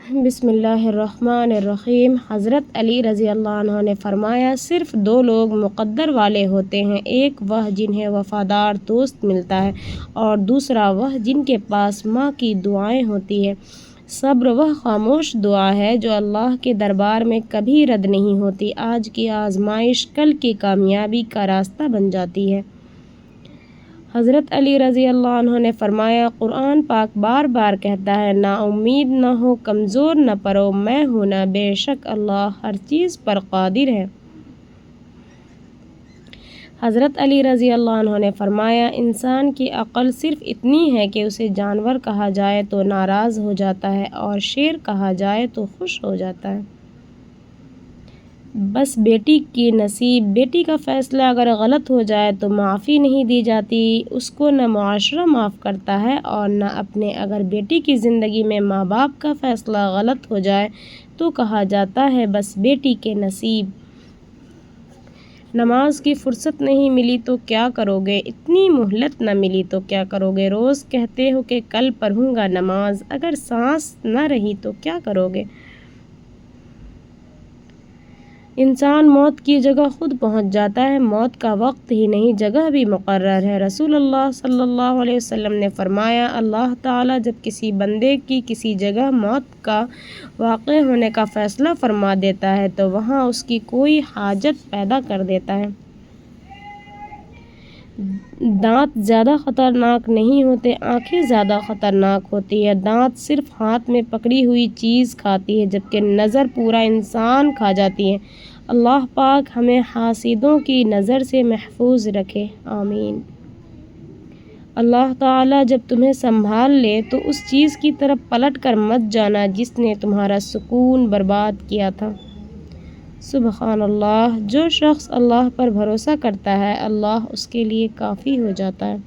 بسم اللہ الرحمن الرحیم۔ حضرت علی رضی اللہ عنہ نے فرمایا، صرف دو لوگ مقدر والے ہوتے ہیں، ایک وہ جنہیں وفادار دوست ملتا ہے اور دوسرا وہ جن کے پاس ماں کی دعائیں ہوتی ہیں۔ صبر وہ خاموش دعا ہے جو اللہ کے دربار میں کبھی رد نہیں ہوتی۔ آج کی آزمائش کل کی کامیابی کا راستہ بن جاتی ہے۔ حضرت علی رضی اللہ عنہ نے فرمایا، قرآن پاک بار بار کہتا ہے، نا امید نہ ہو، کمزور نہ پڑو، میں ہوں نا، بے شک اللہ ہر چیز پر قادر ہے۔ حضرت علی رضی اللہ عنہ نے فرمایا، انسان کی عقل صرف اتنی ہے کہ اسے جانور کہا جائے تو ناراض ہو جاتا ہے اور شیر کہا جائے تو خوش ہو جاتا ہے۔ بس بیٹی کی نصیب، بیٹی کا فیصلہ اگر غلط ہو جائے تو معافی نہیں دی جاتی، اس کو نہ معاشرہ معاف کرتا ہے اور نہ اپنے۔ اگر بیٹی کی زندگی میں ماں باپ کا فیصلہ غلط ہو جائے تو کہا جاتا ہے، بس بیٹی کے نصیب۔ نماز کی فرصت نہیں ملی تو کیا کرو گے، اتنی مہلت نہ ملی تو کیا کرو گے، روز کہتے ہو کہ کل پڑھوں گا نماز، اگر سانس نہ رہی تو کیا کرو گے۔ انسان موت کی جگہ خود پہنچ جاتا ہے، موت کا وقت ہی نہیں جگہ بھی مقرر ہے۔ رسول اللہ صلی اللہ علیہ وسلم نے فرمایا، اللہ تعالیٰ جب کسی بندے کی کسی جگہ موت کا واقع ہونے کا فیصلہ فرما دیتا ہے تو وہاں اس کی کوئی حاجت پیدا کر دیتا ہے۔ دانت زیادہ خطرناک نہیں ہوتے، آنکھیں زیادہ خطرناک ہوتی ہیں۔ دانت صرف ہاتھ میں پکڑی ہوئی چیز کھاتی ہے جبکہ نظر پورا انسان کھا جاتی ہے۔ اللہ پاک ہمیں حاسدوں کی نظر سے محفوظ رکھے، آمین۔ اللہ تعالیٰ جب تمہیں سنبھال لے تو اس چیز کی طرف پلٹ کر مت جانا جس نے تمہارا سکون برباد کیا تھا۔ سبحان اللہ۔ جو شخص اللہ پر بھروسہ کرتا ہے، اللہ اس کے لیے کافی ہو جاتا ہے۔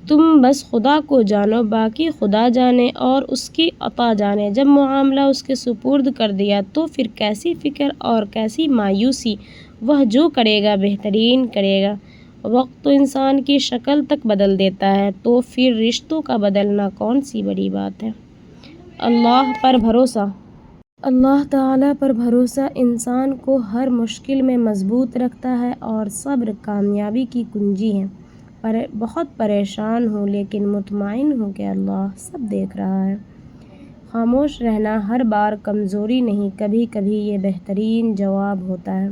تم بس خدا کو جانو، باقی خدا جانے اور اس کی عطا جانے۔ جب معاملہ اس کے سپرد کر دیا تو پھر کیسی فکر اور کیسی مایوسی، وہ جو کرے گا بہترین کرے گا۔ وقت تو انسان کی شکل تک بدل دیتا ہے، تو پھر رشتوں کا بدلنا کون سی بڑی بات ہے۔ اللہ پر بھروسہ، اللہ تعالیٰ پر بھروسہ انسان کو ہر مشکل میں مضبوط رکھتا ہے اور صبر کامیابی کی کنجی ہے۔ بہت پریشان ہوں لیکن مطمئن ہوں کہ اللہ سب دیکھ رہا ہے۔ خاموش رہنا ہر بار کمزوری نہیں، کبھی کبھی یہ بہترین جواب ہوتا ہے۔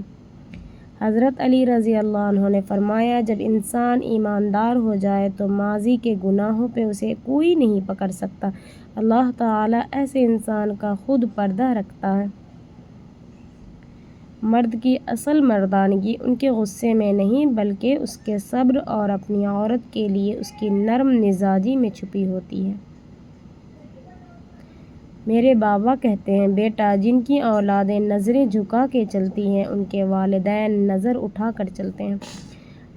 حضرت علی رضی اللہ عنہ نے فرمایا، جب انسان ایماندار ہو جائے تو ماضی کے گناہوں پہ اسے کوئی نہیں پکڑ سکتا۔ اللہ تعالیٰ ایسے انسان کا خود پردہ رکھتا ہے۔ مرد کی اصل مردانگی ان کے غصے میں نہیں بلکہ اس کے صبر اور اپنی عورت کے لیے اس کی نرم مزاجی میں چھپی ہوتی ہے۔ میرے بابا کہتے ہیں، بیٹا، جن کی اولادیں نظریں جھکا کے چلتی ہیں ان کے والدین نظر اٹھا کر چلتے ہیں۔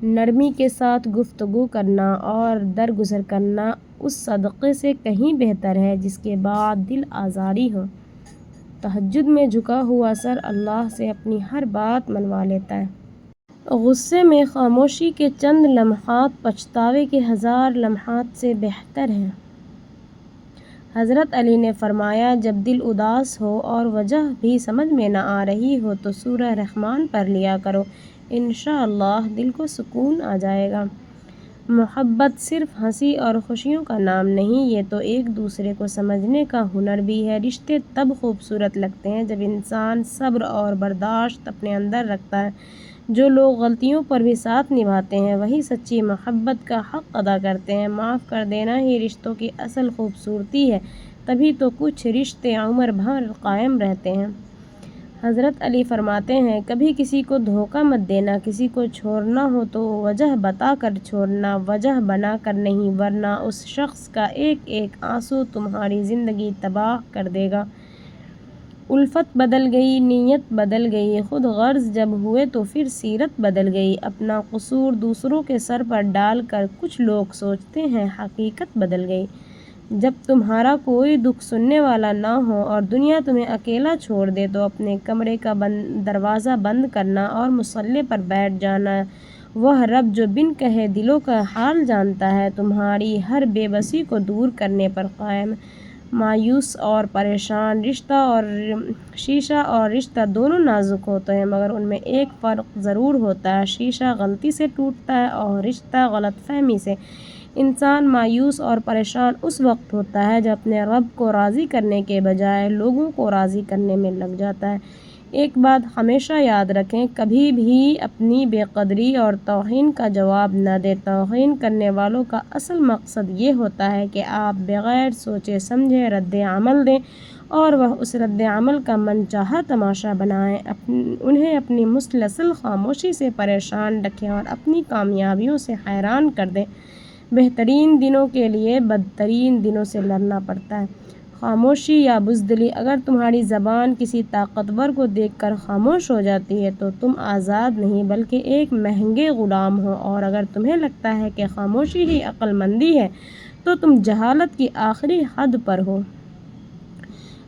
نرمی کے ساتھ گفتگو کرنا اور درگزر کرنا اس صدقے سے کہیں بہتر ہے جس کے بعد دل آزاری ہو۔ تہجد میں جھکا ہوا سر اللہ سے اپنی ہر بات منوا لیتا ہے۔ غصے میں خاموشی کے چند لمحات پچھتاوے کے 1000 لمحات سے بہتر ہیں۔ حضرت علی نے فرمایا، جب دل اداس ہو اور وجہ بھی سمجھ میں نہ آ رہی ہو تو سورہ رحمان پڑھ لیا کرو، انشاءاللہ دل کو سکون آ جائے گا۔ محبت صرف ہنسی اور خوشیوں کا نام نہیں، یہ تو ایک دوسرے کو سمجھنے کا ہنر بھی ہے۔ رشتے تب خوبصورت لگتے ہیں جب انسان صبر اور برداشت اپنے اندر رکھتا ہے۔ جو لوگ غلطیوں پر بھی ساتھ نبھاتے ہیں وہی سچی محبت کا حق ادا کرتے ہیں۔ معاف کر دینا ہی رشتوں کی اصل خوبصورتی ہے، تبھی تو کچھ رشتے عمر بھر قائم رہتے ہیں۔ حضرت علی فرماتے ہیں، کبھی کسی کو دھوکہ مت دینا، کسی کو چھوڑنا ہو تو وجہ بتا کر چھوڑنا، وجہ بنا کر نہیں، ورنہ اس شخص کا ایک ایک آنسو تمہاری زندگی تباہ کر دے گا۔ الفت بدل گئی، نیت بدل گئی، خود غرض جب ہوئے تو پھر سیرت بدل گئی۔ اپنا قصور دوسروں کے سر پر ڈال کر کچھ لوگ سوچتے ہیں حقیقت بدل گئی۔ جب تمہارا کوئی دکھ سننے والا نہ ہو اور دنیا تمہیں اکیلا چھوڑ دے تو اپنے کمرے کا دروازہ بند کرنا اور مصلے پر بیٹھ جانا۔ وہ رب جو بن کہے دلوں کا حال جانتا ہے، تمہاری ہر بے بسی کو دور کرنے پر قائم ہے۔ مایوس اور پریشان۔ شیشہ اور رشتہ دونوں نازک ہوتے ہیں، مگر ان میں ایک فرق ضرور ہوتا ہے، شیشہ غلطی سے ٹوٹتا ہے اور رشتہ غلط فہمی سے۔ انسان مایوس اور پریشان اس وقت ہوتا ہے جب اپنے رب کو راضی کرنے کے بجائے لوگوں کو راضی کرنے میں لگ جاتا ہے۔ ایک بات ہمیشہ یاد رکھیں، کبھی بھی اپنی بے قدری اور توہین کا جواب نہ دیں۔ توہین کرنے والوں کا اصل مقصد یہ ہوتا ہے کہ آپ بغیر سوچے سمجھے رد عمل دیں اور وہ اس رد عمل کا من چاہا تماشا بنائیں۔ انہیں اپنی مسلسل خاموشی سے پریشان رکھیں اور اپنی کامیابیوں سے حیران کر دیں۔ بہترین دنوں کے لیے بدترین دنوں سے لڑنا پڑتا ہے۔ خاموشی یا بزدلی۔ اگر تمہاری زبان کسی طاقتور کو دیکھ کر خاموش ہو جاتی ہے تو تم آزاد نہیں بلکہ ایک مہنگے غلام ہو، اور اگر تمہیں لگتا ہے کہ خاموشی ہی عقل مندی ہے تو تم جہالت کی آخری حد پر ہو۔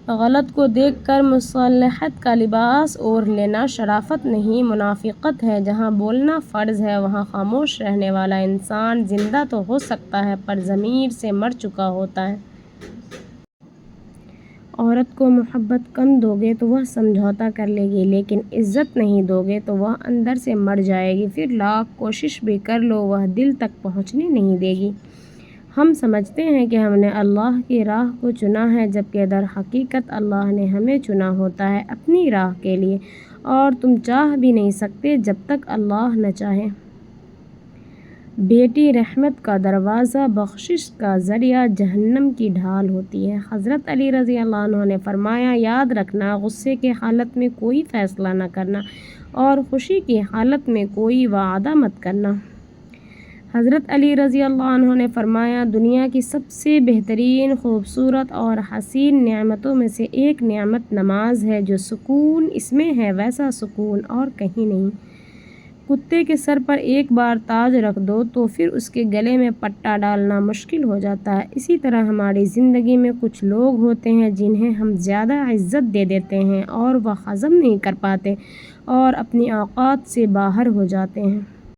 غلط کو دیکھ کر مصالحت کا لباس اوڑھ لینا شرافت نہیں، منافقت ہے۔ جہاں بولنا فرض ہے وہاں خاموش رہنے والا انسان زندہ تو ہو سکتا ہے پر ضمیر سے مر چکا ہوتا ہے۔ عورت کو محبت کم دو گے تو وہ سمجھوتا کر لے گی، لیکن عزت نہیں دو گے تو وہ اندر سے مر جائے گی، پھر لاکھ کوشش بھی کر لو وہ دل تک پہنچنے نہیں دے گی۔ ہم سمجھتے ہیں کہ ہم نے اللہ کی راہ کو چنا ہے، جبکہ در حقیقت اللہ نے ہمیں چنا ہوتا ہے اپنی راہ کے لیے، اور تم چاہ بھی نہیں سکتے جب تک اللہ نہ چاہے۔ بیٹی رحمت کا دروازہ، بخشش کا ذریعہ، جہنم کی ڈھال ہوتی ہے۔ حضرت علی رضی اللہ عنہ نے فرمایا، یاد رکھنا، غصے کی حالت میں کوئی فیصلہ نہ کرنا اور خوشی کی حالت میں کوئی وعدہ مت کرنا۔ حضرت علی رضی اللہ عنہ نے فرمایا، دنیا کی سب سے بہترین، خوبصورت اور حسین نعمتوں میں سے ایک نعمت نماز ہے، جو سکون اس میں ہے ویسا سکون اور کہیں نہیں۔ کتے کے سر پر ایک بار تاج رکھ دو تو پھر اس کے گلے میں پٹا ڈالنا مشکل ہو جاتا ہے۔ اسی طرح ہماری زندگی میں کچھ لوگ ہوتے ہیں جنہیں ہم زیادہ عزت دے دیتے ہیں اور وہ ہضم نہیں کر پاتے اور اپنی اوقات سے باہر ہو جاتے ہیں۔